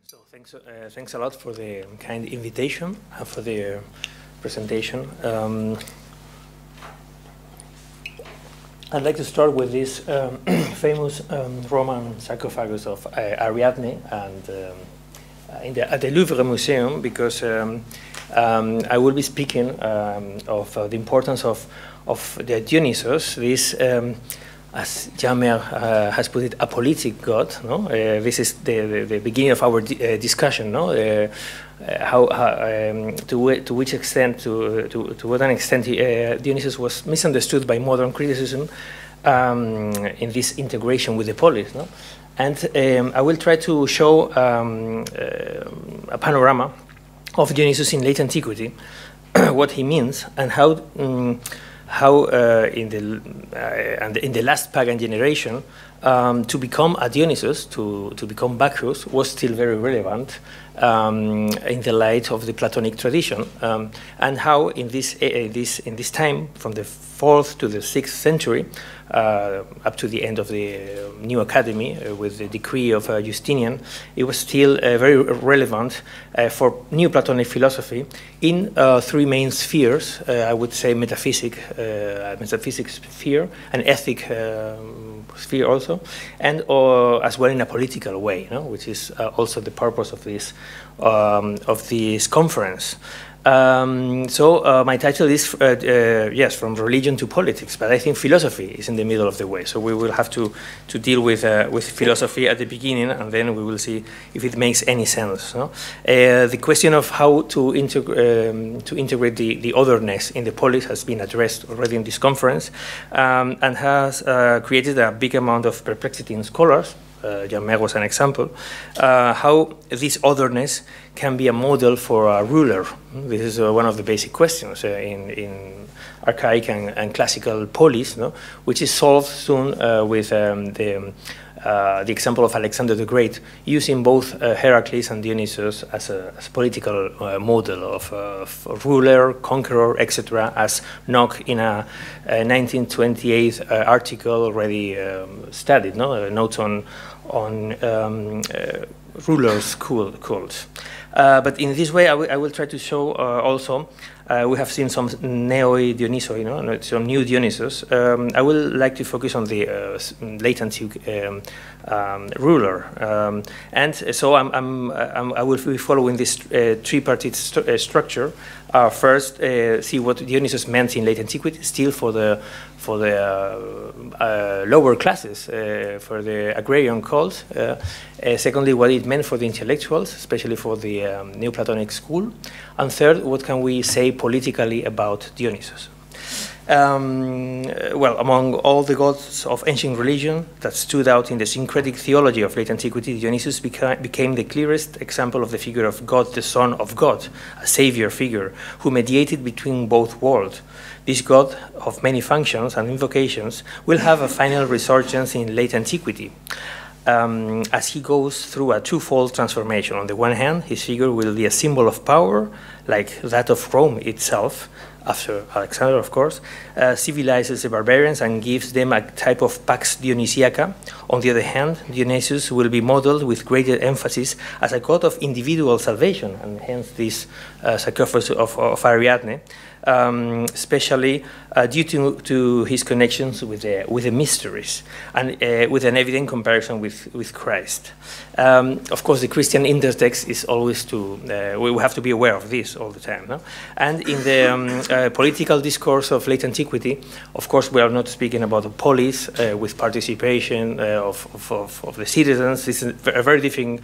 So thanks a lot for the kind invitation and for the presentation. I'd like to start with this famous Roman sarcophagus of Ariadne and at the Louvre Museum, because I will be speaking of the importance of the Dionysus, this as Jamer has put it, apolitic god. No, this is the beginning of our discussion. No, to which extent, to what an extent Dionysus was misunderstood by modern criticism in this integration with the polis. No, and I will try to show a panorama of Dionysus in late antiquity, what he means, and how in the last pagan generation, to become a Dionysus, to become Bacchus, was still very relevant in the light of the Platonic tradition, and how in this time, from the 4th to the 6th century, up to the end of the new academy, with the decree of Justinian, it was still very relevant for new Platonic philosophy in three main spheres. I would say metaphysics sphere, an ethic sphere also, and as well in a political way, no? Which is also the purpose of this conference. So my title is, yes, from religion to politics, but I think philosophy is in the middle of the way. So we will have to deal with philosophy at the beginning, and then we will see if it makes any sense. No? The question of how to integrate the otherness in the polis has been addressed already in this conference, and has created a big amount of perplexity in scholars. Jamer was an example, how this otherness can be a model for a ruler. This is one of the basic questions in archaic and classical polis, no? Which is solved soon with the example of Alexander the Great, using both Heracles and Dionysus as a political model of ruler, conqueror, etc., as Nock in a 1928 article already studied, no? Notes on rulers' cults. But in this way, I will try to show also, we have seen some neo-Dionysos, you know, some new Dionysus. I will like to focus on the late antique ruler, and so I will be following this tripartite structure. First, see what Dionysus meant in late antiquity, still for the lower classes, for the agrarian cult. Secondly, what it meant for the intellectuals, especially for the Neoplatonic school. And third, what can we say politically about Dionysus? Well, among all the gods of ancient religion that stood out in the syncretic theology of late antiquity, Dionysus became the clearest example of the figure of God, the Son of God, a savior figure who mediated between both worlds. This god of many functions and invocations will have a final resurgence in late antiquity, as he goes through a twofold transformation. On the one hand, his figure will be a symbol of power, like that of Rome itself, after Alexander, of course, civilizes the barbarians and gives them a type of pax Dionysiaca. On the other hand, Dionysus will be modeled with greater emphasis as a god of individual salvation, and hence this sarcophagus of Ariadne, especially due to his connections with the mysteries, and with an evident comparison with Christ. Of course, the Christian intertext is always we have to be aware of this all the time. No? And in the political discourse of late antiquity, of course, we are not speaking about the polis with participation of the citizens. This is a very different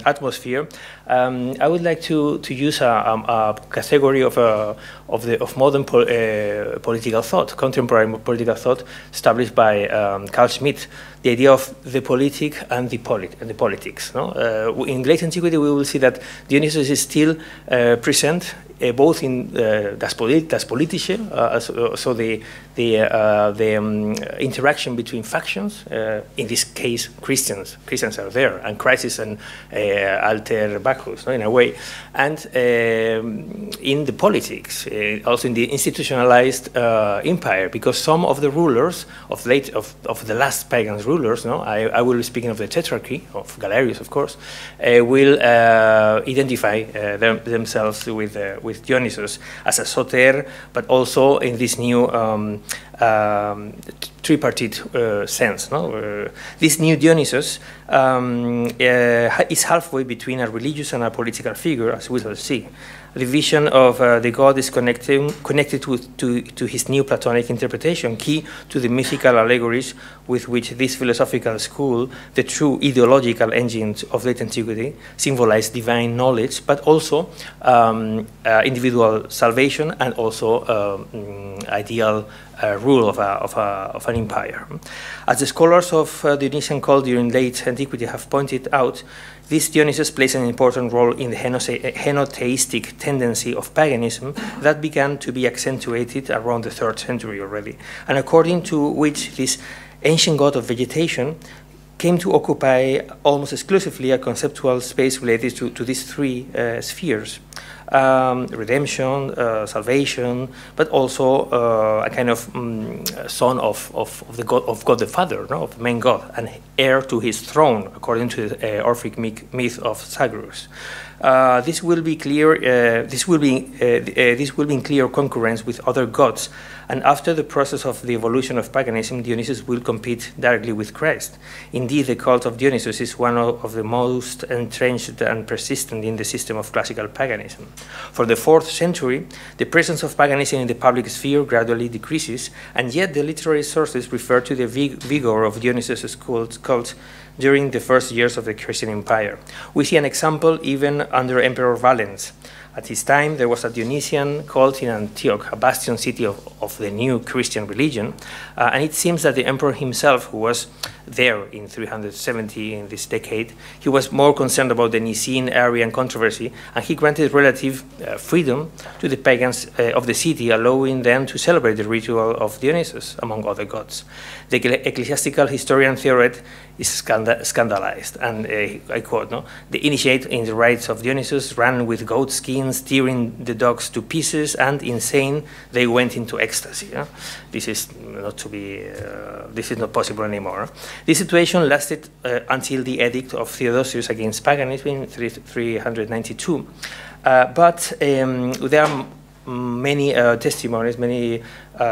atmosphere. I would like to use a category of modern political thought, contemporary political thought, established by Carl Schmitt, the idea of the politic and the politics. No? In late antiquity, we will see that Dionysus is still present both in das Politische, so the interaction between factions. In this case, Christians are there, and Crisis and alter Bacchus, no, in a way, and in the politics, also in the institutionalized empire, because some of the rulers of the last pagan rulers, no, I will be speaking of the Tetrarchy of Galerius, of course, will identify themselves with Dionysus as a soter, but also in this new tripartite sense. No? This new Dionysus is halfway between a religious and a political figure, as we will see. The vision of the god is connected to his new Platonic interpretation, key to the mythical allegories with which this philosophical school, the true ideological engines of late antiquity, symbolize divine knowledge, but also individual salvation and also ideal rule of an empire. As the scholars of Dionysian cult during late antiquity have pointed out, this Dionysus plays an important role in the henotheistic tendency of paganism that began to be accentuated around the 3rd century already, and according to which this ancient god of vegetation came to occupy almost exclusively a conceptual space related to these three spheres. Redemption, salvation, but also a kind of son of God the Father, no? Of the main God, and heir to his throne, according to the Orphic myth of Zagreus. This will be clear. This will be in clear concurrence with other gods, and after the process of the evolution of paganism, Dionysus will compete directly with Christ. Indeed, the cult of Dionysus is one of the most entrenched and persistent in the system of classical paganism. For the 4th century, the presence of paganism in the public sphere gradually decreases, and yet the literary sources refer to the vigor of Dionysus' cult during the first years of the Christian Empire. We see an example even under Emperor Valens. At his time, there was a Dionysian cult in Antioch, a bastion city of the new Christian religion, and it seems that the emperor himself, who was there in 370 in this decade, he was more concerned about the Nicene-Arian controversy, and he granted relative freedom to the pagans of the city, allowing them to celebrate the ritual of Dionysus, among other gods. The ecclesiastical historian Theoret is scandalized, and I quote, no, "The initiate in the rites of Dionysus ran with goat skins, tearing the dogs to pieces, and insane, they went into ecstasy." Yeah? This is not possible anymore. This situation lasted until the edict of Theodosius against paganism in 392, but there are many testimonies, many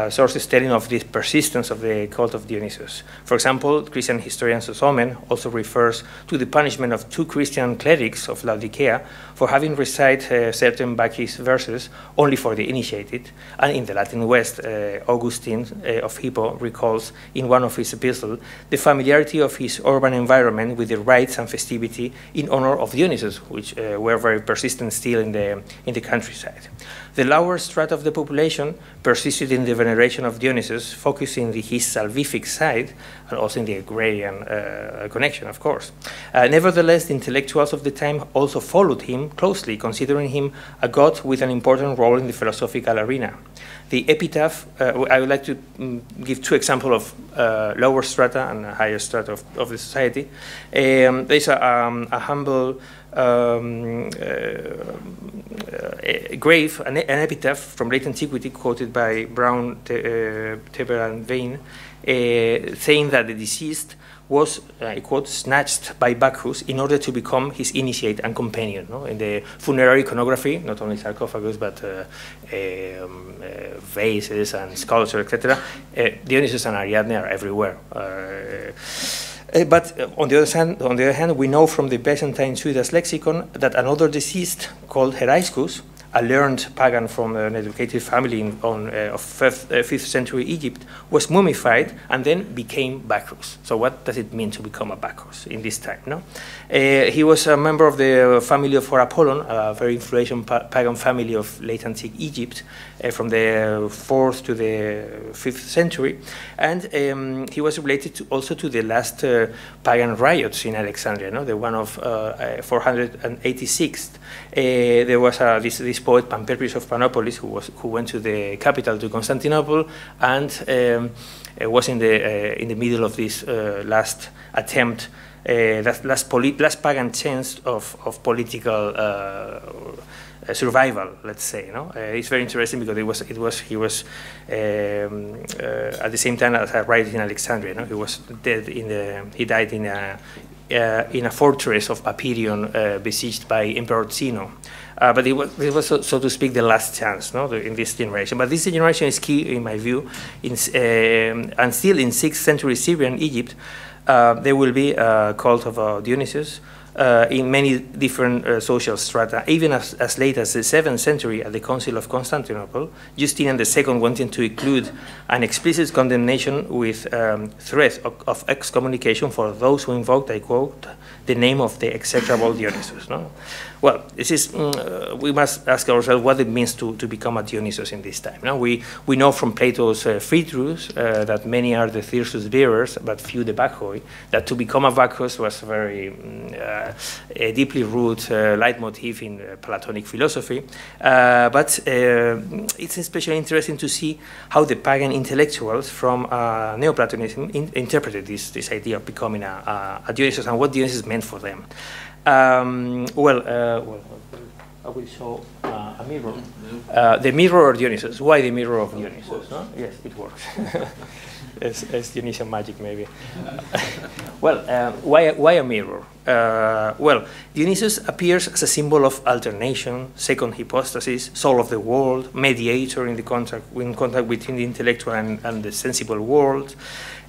sources telling of the persistence of the cult of Dionysus. For example, Christian historian Sozomen also refers to the punishment of 2 Christian clerics of Laodicea for having recited certain Bacchus verses only for the initiated, and in the Latin West, Augustine of Hippo recalls in one of his epistles the familiarity of his urban environment with the rites and festivity in honor of Dionysus, which were very persistent still in the countryside. The lower strata of the population persisted in the veneration of Dionysus, focusing on his salvific side and also in the agrarian connection, of course. Nevertheless, the intellectuals of the time also followed him closely, considering him a god with an important role in the philosophical arena. The epitaph, I would like to give 2 examples of lower strata and higher strata of the society. There's a humble grave, an epitaph from late antiquity quoted by Brown, Teber, and Vane, saying that the deceased was, I quote, snatched by Bacchus in order to become his initiate and companion. No? In the funerary iconography, not only sarcophagus, but vases and sculpture, etc., Dionysus and Ariadne are everywhere. But on the other hand, we know from the Byzantine Suidas lexicon that another deceased called Heraiscus, a learned pagan from an educated family of 5th century Egypt, was mummified and then became Bacchus. So what does it mean to become a Bacchus in this time? No? He was a member of the family of Apollon, a very influential pagan family of late antique Egypt, from the 4th to the 5th century, and he was related also to the last pagan riots in Alexandria, no? The one of 486. There was this poet Pamperpius of Panopolis who went to the capital, to Constantinople, and was in the middle of this last attempt, last pagan chance of political survival, let's say. No, it's very interesting because he was at the same time as a riot in Alexandria. No? He was dead he died in a fortress of Papirion besieged by Emperor Zeno. But it was so to speak, the last chance, no, in this generation. But this generation is key, in my view. And still in 6th century Syria and Egypt, there will be a cult of Dionysus in many different social strata. Even as late as the 7th century, at the Council of Constantinople, Justinian II wanted to include an explicit condemnation with threat of excommunication for those who invoked, I quote, the name of the execrable Dionysus. No? Well, this is, we must ask ourselves what it means to become a Dionysus in this time. No? We know from Plato's free truths that many are the Thyrsus bearers, but few the Bacchoi, that to become a Bacchus was very a deeply rooted leitmotif in Platonic philosophy. But it's especially interesting to see how the pagan intellectuals from Neoplatonism interpreted this idea of becoming a Dionysus and what Dionysus meant for them. Well, I will show a mirror. The mirror of Dionysus. Why the mirror of Dionysus? No? Yes, it works. It's Dionysian magic, maybe. Well, why a mirror? Well, Dionysus appears as a symbol of alternation, second hypostasis, soul of the world, mediator in contact between the intellectual and the sensible world.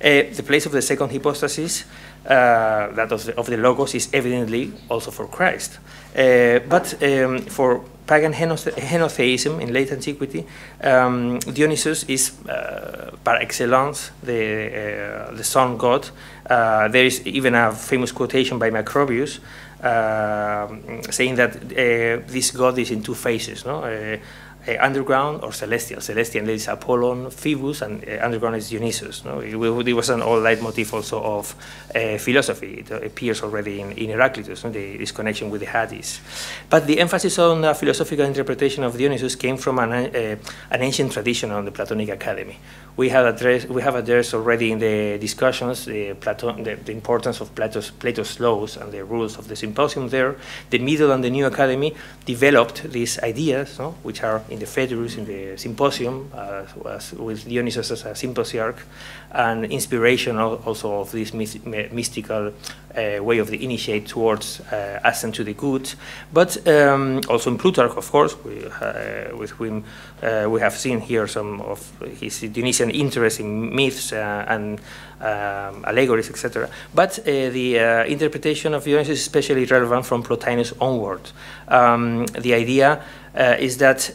The place of the second hypostasis, that of the Logos, is evidently also for Christ. But for pagan henotheism in late antiquity, Dionysus is par excellence the sun god. There is even a famous quotation by Macrobius saying that this god is in two phases, no? Underground or celestial. Celestial is Apollon, Phoebus, and underground is Dionysus. No? It was an old leitmotif also of philosophy. It appears already in Heraclitus, no? This connection with the Hades. But the emphasis on the philosophical interpretation of Dionysus came from an ancient tradition on the Platonic Academy. We have addressed already in the discussions the importance of Plato's laws and the rules of the symposium there. The Middle and the New Academy developed these ideas, no? Which are in the Phaedrus, in the Symposium, with Dionysus as a symposiarch, and inspiration also of this mystical way of the initiate towards ascent to the good. But also in Plutarch, of course, with whom we have seen here some of his Dionysian interest in myths and allegories, etc. But the interpretation of Dionysus is especially relevant from Plotinus onward. The idea is that,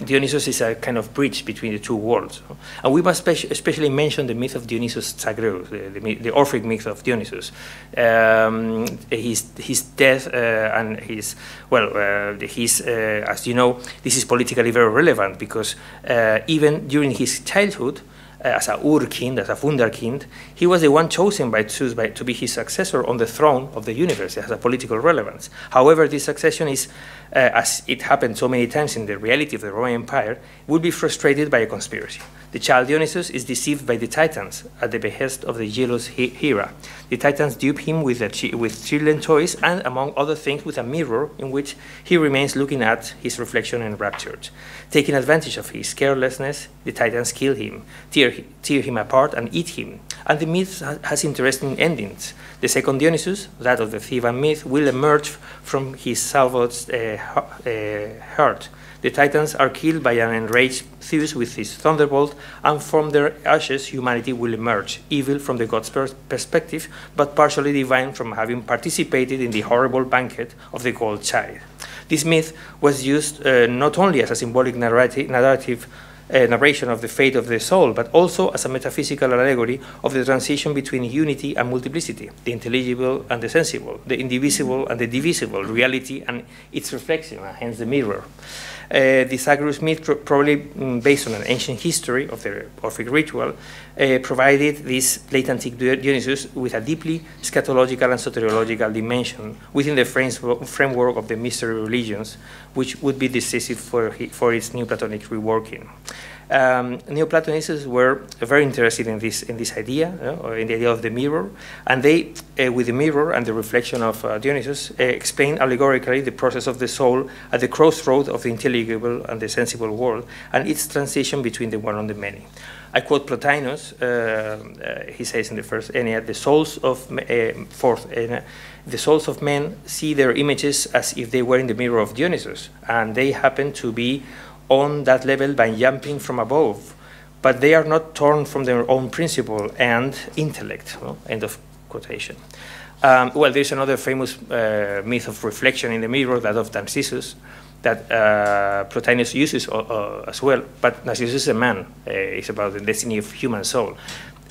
Dionysus is a kind of bridge between the two worlds. And we must especially mention the myth of Dionysus Zagreus, the Orphic myth of Dionysus. His death and his, as you know, this is politically very relevant because even during his childhood, as a Urkind, as a Wunderkind, he was the one chosen by Zeus to be his successor on the throne of the universe. It has a political relevance. However, this succession is, as it happened so many times in the reality of the Roman Empire, would be frustrated by a conspiracy. The child Dionysus is deceived by the Titans at the behest of the jealous Hera. The Titans dupe him with children's toys and, among other things, with a mirror in which he remains looking at his reflection enraptured. Taking advantage of his carelessness, the Titans kill him, tear him apart, and eat him. And the myth has interesting endings. The second Dionysus, that of the Theban myth, will emerge from his salvaged heart. The Titans are killed by an enraged Zeus with his thunderbolt, and from their ashes humanity will emerge, evil from the god's perspective, but partially divine from having participated in the horrible banquet of the gold child. This myth was used not only as a symbolic narrative narration of the fate of the soul, but also as a metaphysical allegory of the transition between unity and multiplicity, the intelligible and the sensible, the indivisible and the divisible, reality and its reflection, hence the mirror. The Zagreus myth, probably based on an ancient history of the Orphic ritual, provided this late antique Dionysus with a deeply scatological and soteriological dimension within the framework of the mystery religions, which would be decisive for its Neoplatonic reworking. Neoplatonists were very interested in this idea, or in the idea of the mirror, and they, with the mirror and the reflection of Dionysus, explain allegorically the process of the soul at the crossroad of the intelligible and the sensible world, and its transition between the one and the many. I quote Plotinus. He says in the first Ennead, the souls of men see their images as if they were in the mirror of Dionysus, and they happen to be on that level by jumping from above, but they are not torn from their own principle and intellect. End of quotation. Well, there's another famous myth of reflection in the mirror, that of Dionysus, that Plotinus uses as well, but Dionysus is a man. It's about the destiny of human soul.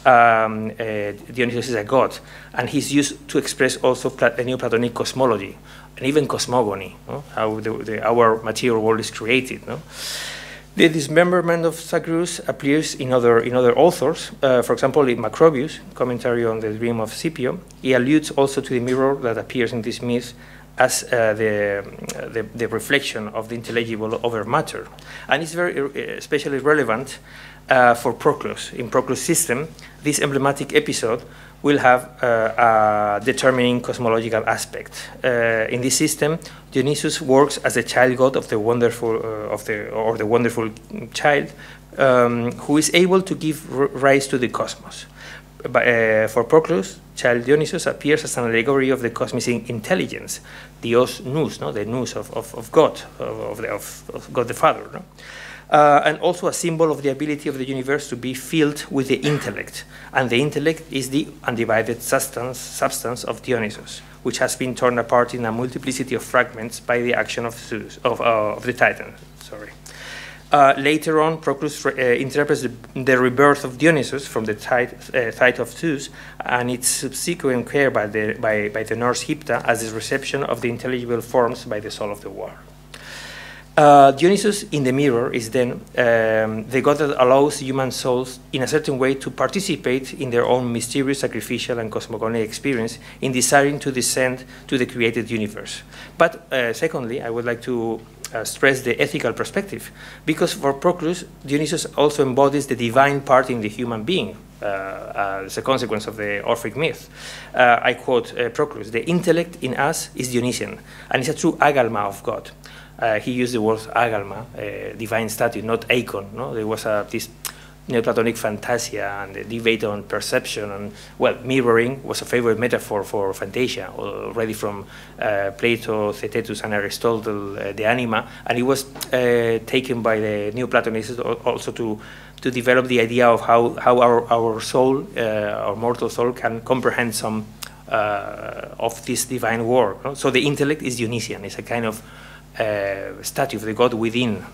Dionysus is a god, and he's used to express also a Neoplatonic cosmology, and even cosmogony, how our material world is created. The dismemberment of Zagreus appears in other authors. For example, in Macrobius, commentary on the dream of Scipio, he alludes also to the mirror that appears in this myth as the reflection of the intelligible over matter. And it's very especially relevant for Proclus. In Proclus' system, this emblematic episode will have a determining cosmological aspect. In this system, Dionysus works as a child god of the wonderful, the wonderful child, who is able to give rise to the cosmos. For Proclus, child Dionysus appears as an allegory of the cosmic intelligence, the os nous, the nous of God, of God the Father. And also a symbol of the ability of the universe to be filled with the intellect. And the intellect is the undivided substance of Dionysus, which has been torn apart in a multiplicity of fragments by the action of Zeus, of the Titan. Sorry. Later on, Proclus interprets the rebirth of Dionysus from the tide of Zeus and its subsequent care by the Norse Hypta as the reception of the intelligible forms by the soul of the war. Dionysus in the mirror is then the god that allows human souls in a certain way to participate in their own mysterious, sacrificial, and cosmogonic experience in desiring to descend to the created universe. But secondly, I would like to stress the ethical perspective, because for Proclus, Dionysus also embodies the divine part in the human being, as a consequence of the Orphic myth. I quote Proclus, "The intellect in us is Dionysian, and is a true agalma of God." He used the word agalma, divine statue, not icon. There was this Neoplatonic fantasia and the debate on perception, and well, mirroring was a favorite metaphor for fantasia, already from Plato, Theaetetus, and Aristotle, the anima, and it was taken by the Neoplatonists also to develop the idea of how our soul, our mortal soul, can comprehend some of this divine work. So the intellect is Dionysian; it's a kind of statue of the god within.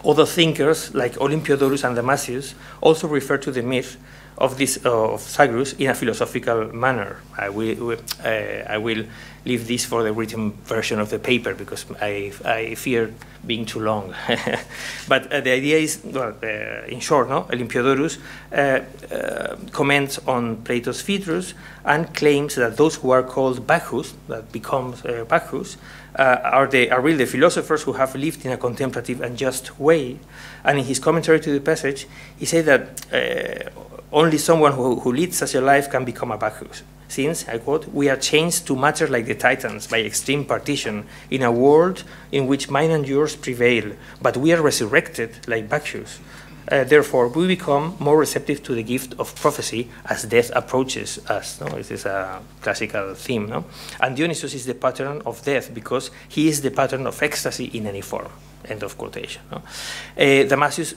Other thinkers like Olympiodorus and Damascius also refer to the myth of Zagreus in a philosophical manner. I will leave this for the written version of the paper because I fear being too long. But the idea is, well, in short, Olympiodorus comments on Plato's Phaedrus and claims that those who are called Bacchus, that becomes Bacchus, are really the philosophers who have lived in a contemplative and just way. And in his commentary to the passage, he said that only someone who leads such a life can become a Bacchus, since, I quote, "we are changed to matter like the Titans by extreme partition in a world in which mine and yours prevail, but we are resurrected like Bacchus. Therefore, we become more receptive to the gift of prophecy as death approaches us." This is a classical theme. And Dionysus is the pattern of death because he is the pattern of ecstasy in any form. End of quotation. Damascius,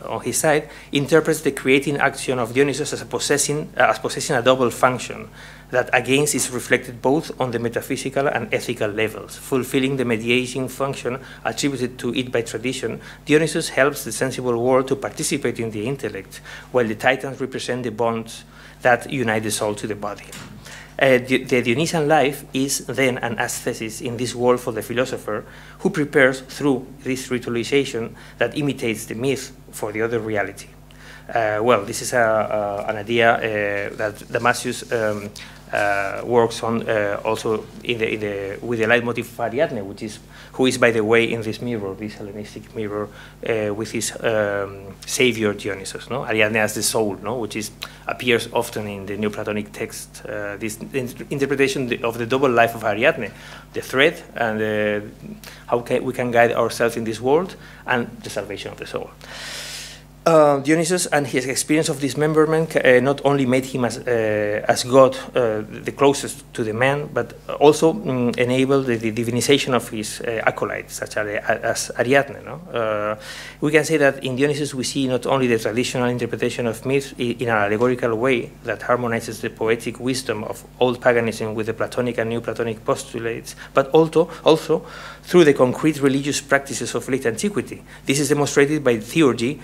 on his side, interprets the creating action of Dionysus as possessing a double function that again is reflected both on the metaphysical and ethical levels. Fulfilling the mediating function attributed to it by tradition, Dionysus helps the sensible world to participate in the intellect, while the Titans represent the bonds that unite the soul to the body. The Dionysian life is then an aesthesis in this world for the philosopher, who prepares through this ritualization that imitates the myth for the other reality. Well, this is an idea that Damascus works on also with the leitmotif of Ariadne, who is, by the way, in this mirror, this Hellenistic mirror, with his savior Dionysus, no? Ariadne as the soul, no? Which appears often in the Neoplatonic text. This interpretation of the double life of Ariadne, the thread and how we can guide ourselves in this world, and the salvation of the soul. Dionysus and his experience of dismemberment not only made him as God, the closest to the man, but also enabled the divinization of his acolytes, such as Ariadne. No? We can say that in Dionysus we see not only the traditional interpretation of myth in an allegorical way that harmonizes the poetic wisdom of old paganism with the Platonic and Neoplatonic postulates, but also through the concrete religious practices of late antiquity. This is demonstrated by theurgy,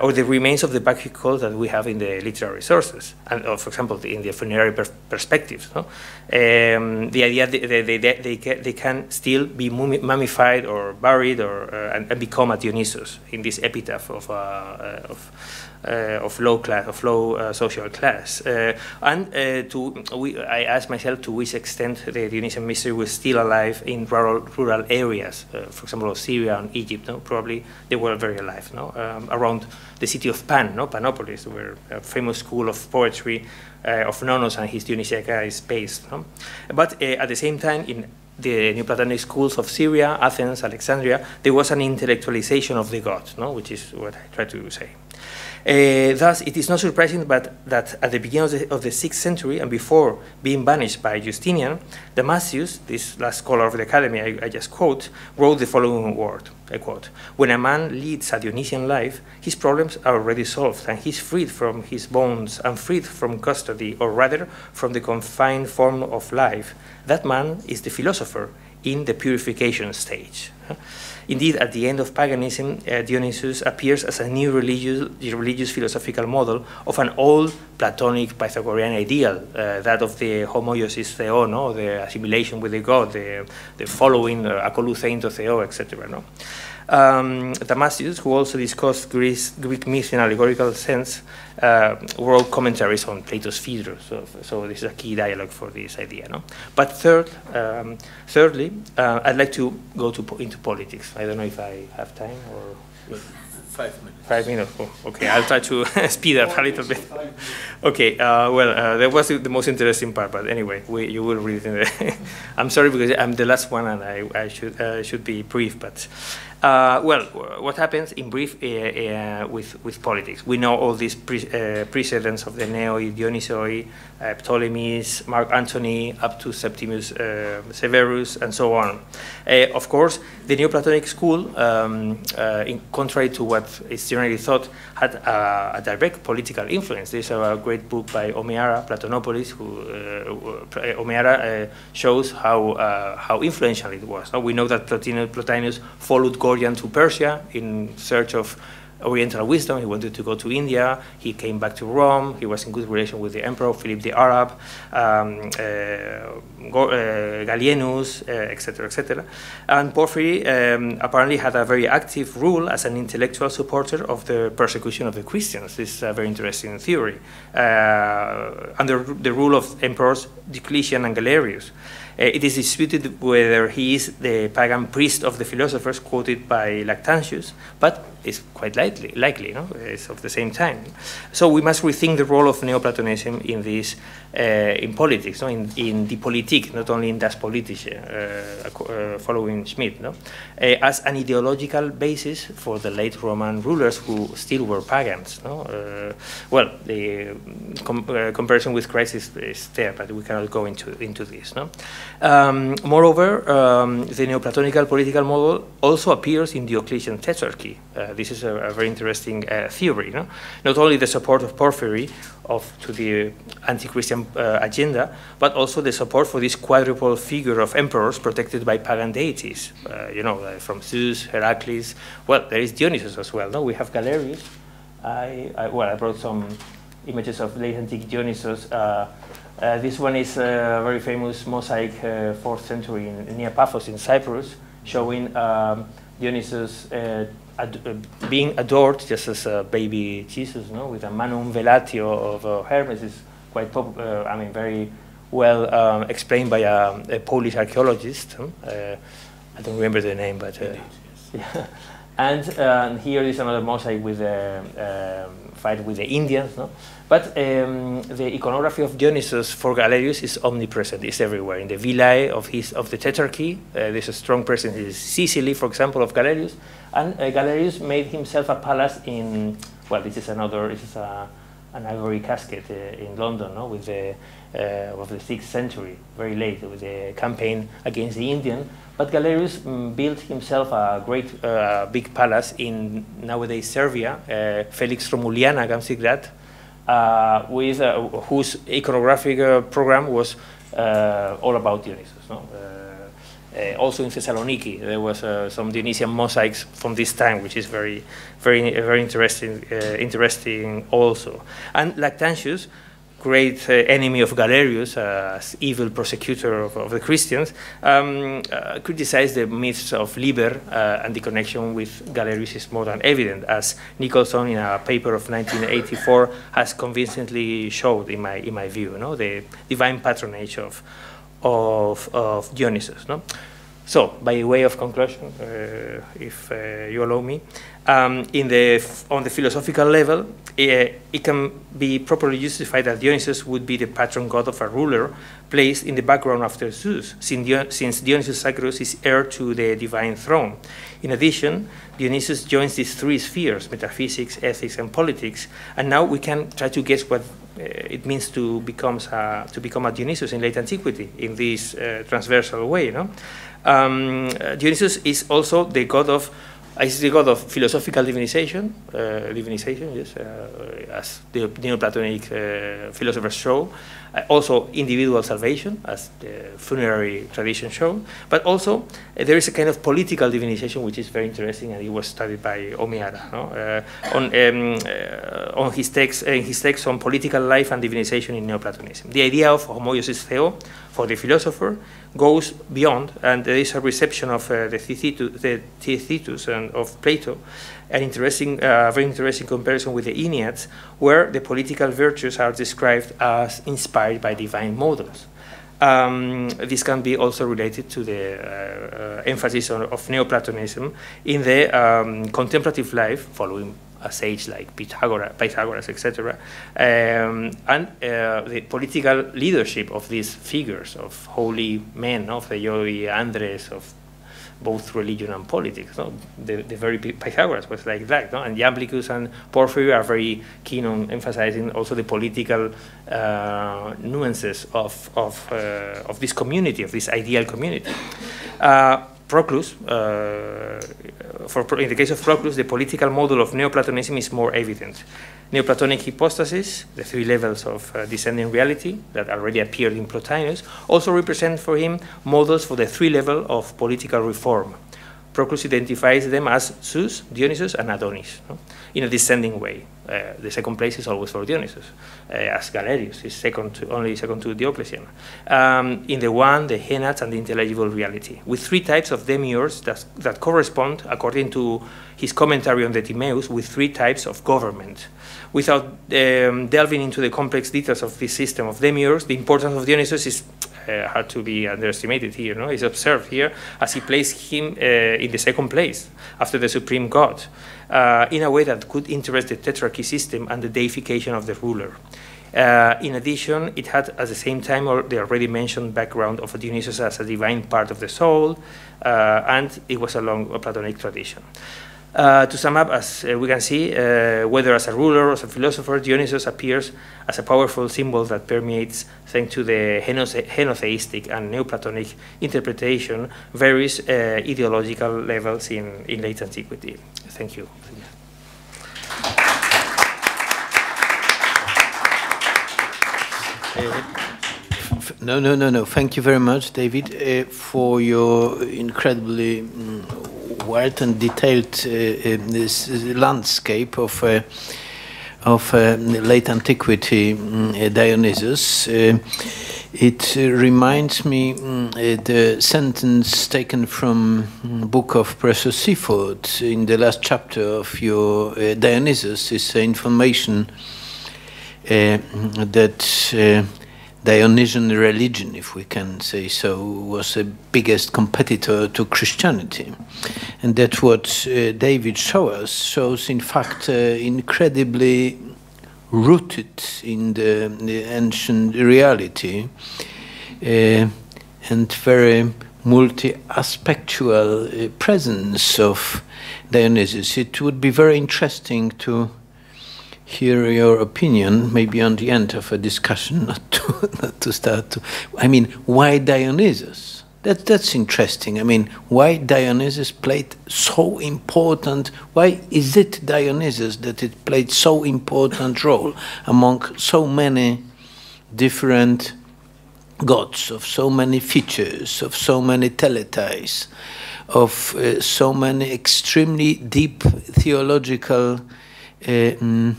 or the remains of the Bacchic cult that we have in the literary sources, and for example, in the funerary perspectives. No? The idea they can still be mummified or buried and become a Dionysus in this epitaph of low social class. I asked myself to which extent the Dionysian mystery was still alive in rural areas, for example, of Syria and Egypt. No? Probably they were very alive, no? Around the city of Pan, no? Panopolis, where a famous school of poetry of Nonnos and his Dionysiaca is based. No? But at the same time, in the Neoplatonic schools of Syria, Athens, Alexandria, there was an intellectualization of the gods, no? Which is what I try to say. Thus, it is not surprising that at the beginning of the 6th century and before being banished by Justinian, Damascus, this last scholar of the academy I just quote, wrote the following word, I quote, "When a man leads a Dionysian life, his problems are already solved and he's freed from his bonds and freed from custody, or rather from the confined form of life. That man is the philosopher in the purification stage." Indeed, at the end of paganism, Dionysus appears as a new religious philosophical model of an old Platonic Pythagorean ideal, that of the homoiosis theo, no? The assimilation with the god, the following akoluthein to theo, etc. No? Damascus, who also discussed Greek myth in allegorical sense, wrote commentaries on Plato's Phaedrus. So this is a key dialogue for this idea. No? But thirdly, I'd like to go into politics. I don't know if I have time or... 5 minutes. 5 minutes. Oh, okay, I'll try to speed up a little bit. Okay. That was the most interesting part. But anyway, you will read it. In the I'm sorry because I'm the last one, and I should be brief. But what happens in brief with politics? We know all these precedents of the Neoi, Dionysoi, Ptolemies, Mark Antony, up to Septimius Severus, and so on. Of course, the Neoplatonic school, in contrary to what is generally thought, had a direct political influence. There's a great book by Omeara, Platonopolis, who Omeara shows how influential it was. Now, we know that Plotinus followed Gordian to Persia in search of Oriental wisdom. He wanted to go to India. He came back to Rome. He was in good relation with the emperor, Philip the Arab, Gallienus, etc., etc. And Porphyry apparently had a very active role as an intellectual supporter of the persecution of the Christians. This is a very interesting theory. Under the rule of emperors Diocletian and Galerius. It is disputed whether he is the pagan priest of the philosophers quoted by Lactantius, but it's quite likely, no? It's of the same time. So we must rethink the role of Neoplatonism in this, in politics, no? in the Politik, not only in Das Politische, following Schmidt, no? As an ideological basis for the late Roman rulers who still were pagans. No? The comparison with Christ is there, but we cannot go into this. No? Moreover, the Neoplatonical political model also appears in Diocletian Tetrarchy. This is a very interesting theory. No? Not only the support of Porphyry to the anti-Christian agenda, but also the support for this quadruple figure of emperors protected by pagan deities. From Zeus, Heracles. Well, there is Dionysus as well. No, we have Galerius. I brought some images of late antique Dionysus. This one is a very famous mosaic, 4th century near Paphos in Cyprus, showing Dionysus being adored just as a baby Jesus, no? With a manum velatio of Hermes. Is quite I mean, very well explained by a Polish archaeologist. I don't remember the name, but yeah. And here is another mosaic with fight with the Indians, no? But the iconography of Dionysus for Galerius is omnipresent. It's everywhere. In the villae of the Tetrarchy, there's a strong presence in Sicily, for example, of Galerius. And Galerius made himself a palace in, well, this is an ivory casket in London, no? With the of the 6th century, very late, with the campaign against the Indian. But Galerius built himself a great big palace in nowadays Serbia. Felix Romuliana Gamsigrat, with whose iconographic program was all about Dionysus. No? Also in Thessaloniki, there was some Dionysian mosaics from this time, which is very interesting also. And Lactantius, great enemy of Galerius, as evil persecutor of the Christians, criticized the myths of Liber, and the connection with Galerius is more than evident, as Nicholson in a paper of 1984 has convincingly showed, in my view, no? The divine patronage of Dionysus. No? So, by way of conclusion, if you allow me, on the philosophical level, it can be properly justified that Dionysus would be the patron god of a ruler placed in the background after Zeus, since Dionysus Sacrus is heir to the divine throne. In addition, Dionysus joins these three spheres, metaphysics, ethics, and politics, and now we can try to guess what it means to become a Dionysus in late antiquity in this transversal way. No? Dionysus is also the god of philosophical divinization, yes, as the Neoplatonic philosophers show. Also individual salvation, as the funerary tradition show. But also there is a kind of political divinization, which is very interesting, and it was studied by Omiara, no? On his text on political life and divinization in Neoplatonism. The idea of homoiousis theo for the philosopher goes beyond, and there is a reception of the Theaetetus and of Plato, an very interesting comparison with the Enneads, where the political virtues are described as inspired by divine models. This can be also related to the emphasis of Neoplatonism in the contemplative life, following a sage like Pythagoras, etc., and the political leadership of these figures of holy men, of the Joey Andres, of both religion and politics. No? The very Pythagoras was like that, no? And Iamblichus and Porphyry are very keen on emphasizing also the political nuances of this community, of this ideal community. Proclus, in the case of Proclus, the political model of Neoplatonism is more evident. Neoplatonic hypostasis, the three levels of descending reality that already appeared in Plotinus, also represent for him models for the three levels of political reform. Proclus identifies them as Zeus, Dionysus, and Adonis, no? In a descending way. The second place is always for Dionysus, as Galerius is only second to Diocletian. In the one, the Henads, and the intelligible reality, with three types of demiurges that correspond, according to his commentary on the Timaeus, with three types of government. Without delving into the complex details of this system of demiurges, the importance of Dionysus is hard to be underestimated here. No? It's observed here as he placed him in the second place after the supreme god, in a way that could interest the tetrarchy system and the deification of the ruler. In addition, it had at the same time the already mentioned background of Dionysus as a divine part of the soul, and it was along a Platonic tradition. To sum up, as we can see, whether as a ruler or as a philosopher, Dionysus appears as a powerful symbol that permeates, thanks to the henotheistic and Neoplatonic interpretation, various ideological levels in late antiquity. Thank you. No. Thank you very much, David, for your incredibly wide and detailed this landscape of of late antiquity Dionysus. It reminds me the sentence taken from book of Precious Seafood in the last chapter of your Dionysus is information that Dionysian religion, if we can say so, was the biggest competitor to Christianity. And that what David shows in fact incredibly rooted in the ancient reality and very multi-aspectual presence of Dionysus. It would be very interesting to hear your opinion, maybe on the end of a discussion, not to start to. I mean, why Dionysus? That's interesting. I mean, why Dionysus played so important? Why is it Dionysus that it played so important role among so many different gods, of so many features, of so many teleties, of so many extremely deep theological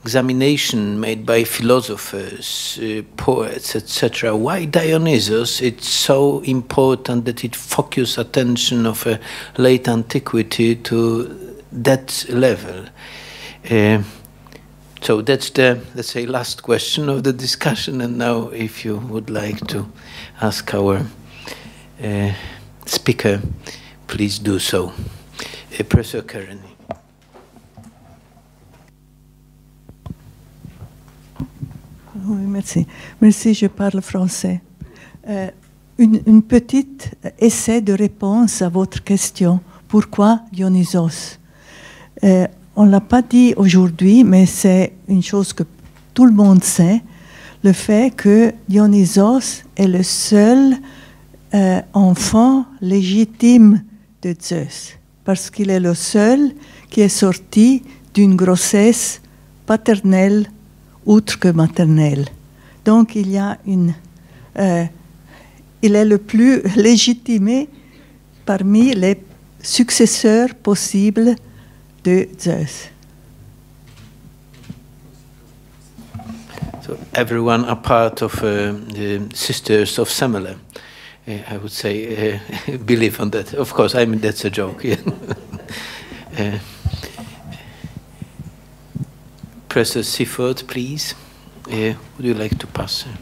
examination made by philosophers, poets, etc. Why Dionysus? It's so important that it focus attention of a late antiquity to that level. So that's the, let's say, last question of the discussion. And now, if you would like to ask our speaker, please do so. Professor Karen. Oui, merci. Merci, je parle français. Une petite essai de réponse à votre question. Pourquoi Dionysos? On ne l'a pas dit aujourd'hui, mais c'est une chose que tout le monde sait. Le fait que Dionysos est le seul enfant légitime de Zeus. Parce qu'il est le seul qui est sorti d'une grossesse paternelle outre que maternelle. Donc il y a il est le plus légitimé parmi les successeurs possibles de Zeus. So everyone are part of the sisters of Semele. I would say believe on that. Of course, I mean that's a joke. Yeah. Professor Seaford, please. Would you like to pass a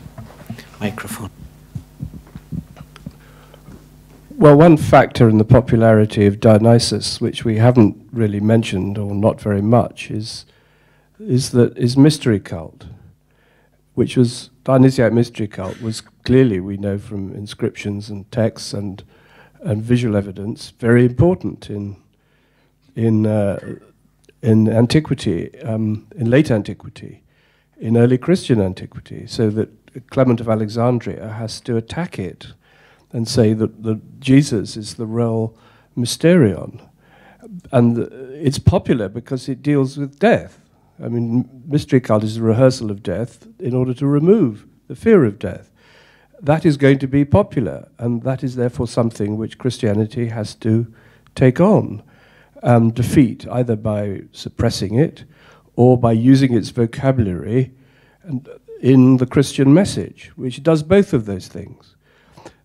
microphone? Well, one factor in the popularity of Dionysus, which we haven't really mentioned, or not very much, is mystery cult, which was Dionysiac mystery cult was clearly, we know from inscriptions and texts and visual evidence, very important in antiquity, in late antiquity, in early Christian antiquity, so that Clement of Alexandria has to attack it and say that Jesus is the real mysterion. And it's popular because it deals with death. I mean, mystery cult is a rehearsal of death in order to remove the fear of death. That is going to be popular, and that is therefore something which Christianity has to take on and defeat, either by suppressing it or by using its vocabulary in the Christian message, which does both of those things.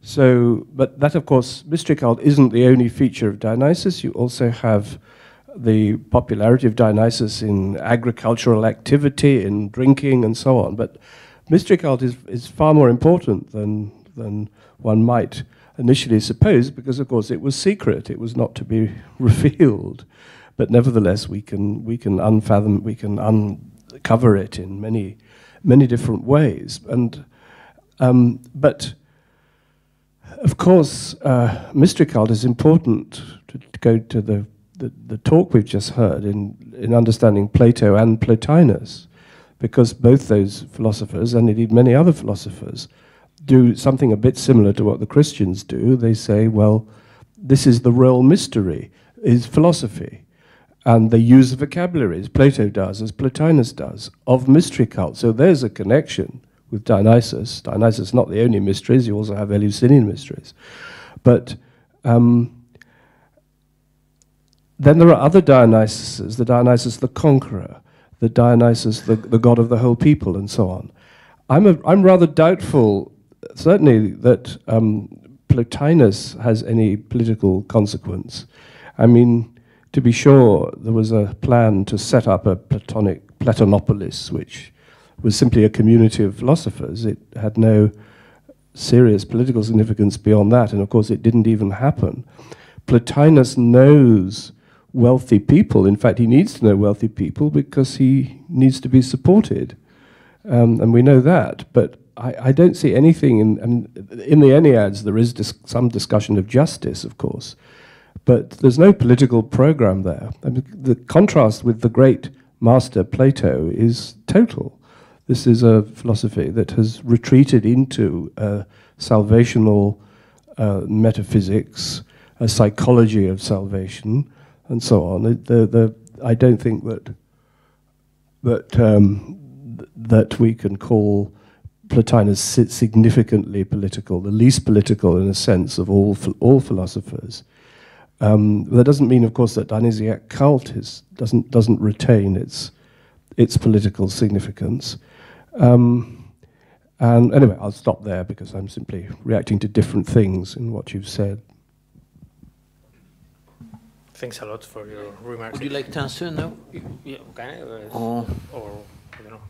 So, but that, of course, mystery cult isn't the only feature of Dionysus. You also have the popularity of Dionysus in agricultural activity, in drinking, and so on. But mystery cult is far more important than one might initially suppose, because, of course, it was secret. It was not to be revealed. But nevertheless, we can uncover it in many different ways. And but of course, mystery cult is important to go to the talk we've just heard in understanding Plato and Plotinus, because both those philosophers, and indeed many other philosophers, do something a bit similar to what the Christians do. They say, well, this is the real mystery, is philosophy. And they use the vocabulary, as Plato does, as Plotinus does, of mystery cult. So there's a connection with Dionysus. Dionysus is not the only mysteries, you also have Eleusinian mysteries. But then there are other Dionysuses, the Dionysus the Conqueror, the Dionysus, the god of the whole people, and so on. I'm rather doubtful, certainly, that Plotinus has any political consequence. I mean, to be sure, there was a plan to set up a Platonopolis, which was simply a community of philosophers. It had no serious political significance beyond that, and of course it didn't even happen. Plotinus knows wealthy people. In fact, he needs to know wealthy people because he needs to be supported. And we know that, but I don't see anything in the Enneads. There is some discussion of justice, of course, but there's no political program there. I mean, the contrast with the great master Plato is total. This is a philosophy that has retreated into salvational metaphysics, a psychology of salvation, and so on. I don't think that we can call Plotinus significantly political, the least political in a sense of all philosophers. That doesn't mean, of course, that Dionysiac cult doesn't retain its political significance. And anyway, I'll stop there because I'm simply reacting to different things in what you've said. Thanks a lot for your remarks. Would you like to answer now? Yeah, okay. Or I don't know.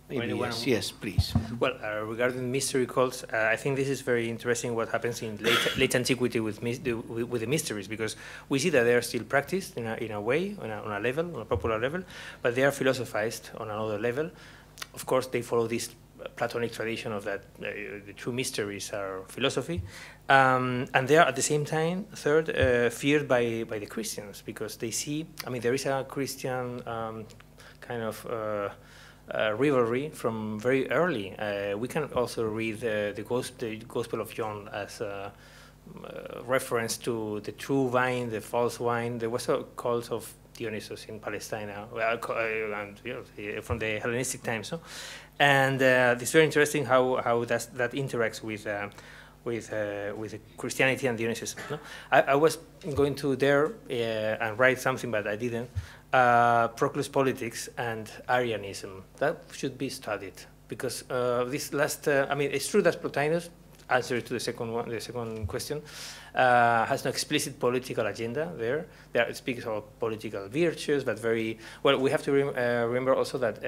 maybe yes, please. Well, regarding mystery cults, I think this is very interesting what happens in late antiquity with the mysteries, because we see that they are still practiced in a way, on a level, on a popular level, but they are philosophized on another level. Of course, they follow this Platonic tradition of that the true mysteries are philosophy, and they are at the same time, feared by the Christians, because they see, I mean, there is a Christian kind of rivalry from very early. We can also read the Gospel of John as a reference to the true vine, the false wine. There was a cult of Dionysus in Palestine, from the Hellenistic times. No? And it's very interesting how that interacts with Christianity and Dionysus. No? I was going to there and write something, but I didn't. Proclus politics and Arianism, that should be studied, because this last, I mean, it's true that Plotinus, answer to the second question, has no explicit political agenda there. It speaks of political virtues, but very well. We have to remember also that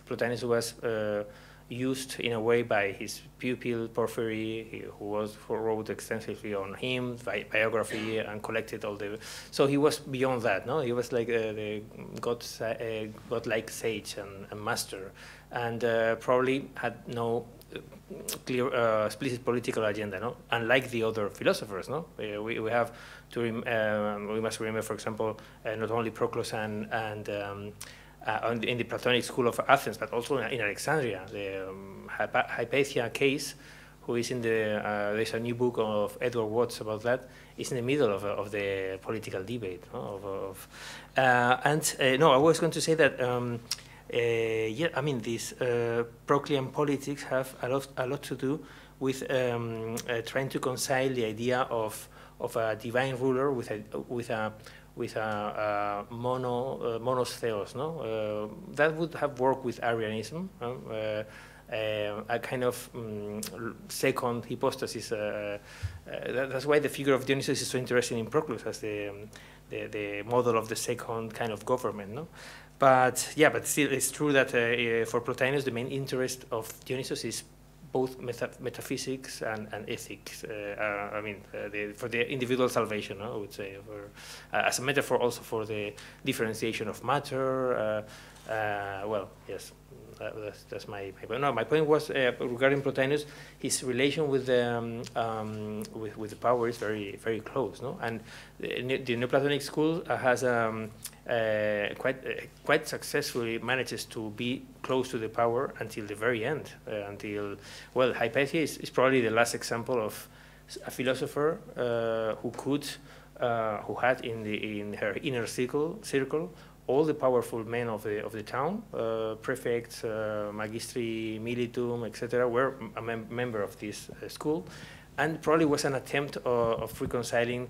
Plotinus was used in a way by his pupil Porphyry, who wrote extensively on him, biography, and collected all the. So he was beyond that. No, he was like the godlike sage and master, and probably had no clear, explicit political agenda, no? Unlike the other philosophers, no? We have to we must remember, for example, not only Proclus and in the Platonic school of Athens, but also in Alexandria, the Hypatia case, who is in the there's a new book of Edward Watts about that. Is in the middle of the political debate, no? No, I was going to say that. Yeah, I mean, these Proclean politics have a lot to do with trying to concile the idea of a divine ruler with a monos theos, no? That would have worked with Arianism, a kind of second hypostasis. That's why the figure of Dionysus is so interesting in Proclus as the model of the second kind of government, no? But yeah, but still, it's true that for Plotinus, the main interest of Dionysus is both metaphysics and ethics. I mean, for the individual salvation, I would say, as a metaphor also for the differentiation of matter. Well, yes, that's my point. No, my point was regarding Plotinus, his relation with the power is very, very close, no? And the Neoplatonic school has quite successfully manages to be close to the power until the very end. Until, well, Hypatia is probably the last example of a philosopher who had in her inner circle all the powerful men of the town, prefects, magistri militum, etc., were a member of this school, and probably was an attempt of reconciling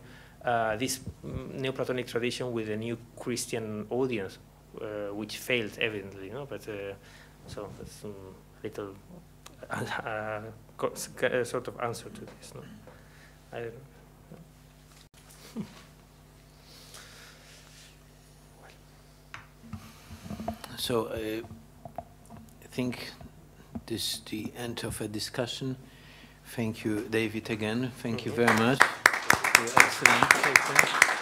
this Neoplatonic tradition with a new Christian audience, which failed evidently, no? But so that's some little sort of answer to this, no? I don't know. So I think this is the end of a discussion. Thank you, David, again. Thank you very much for your excellent paper.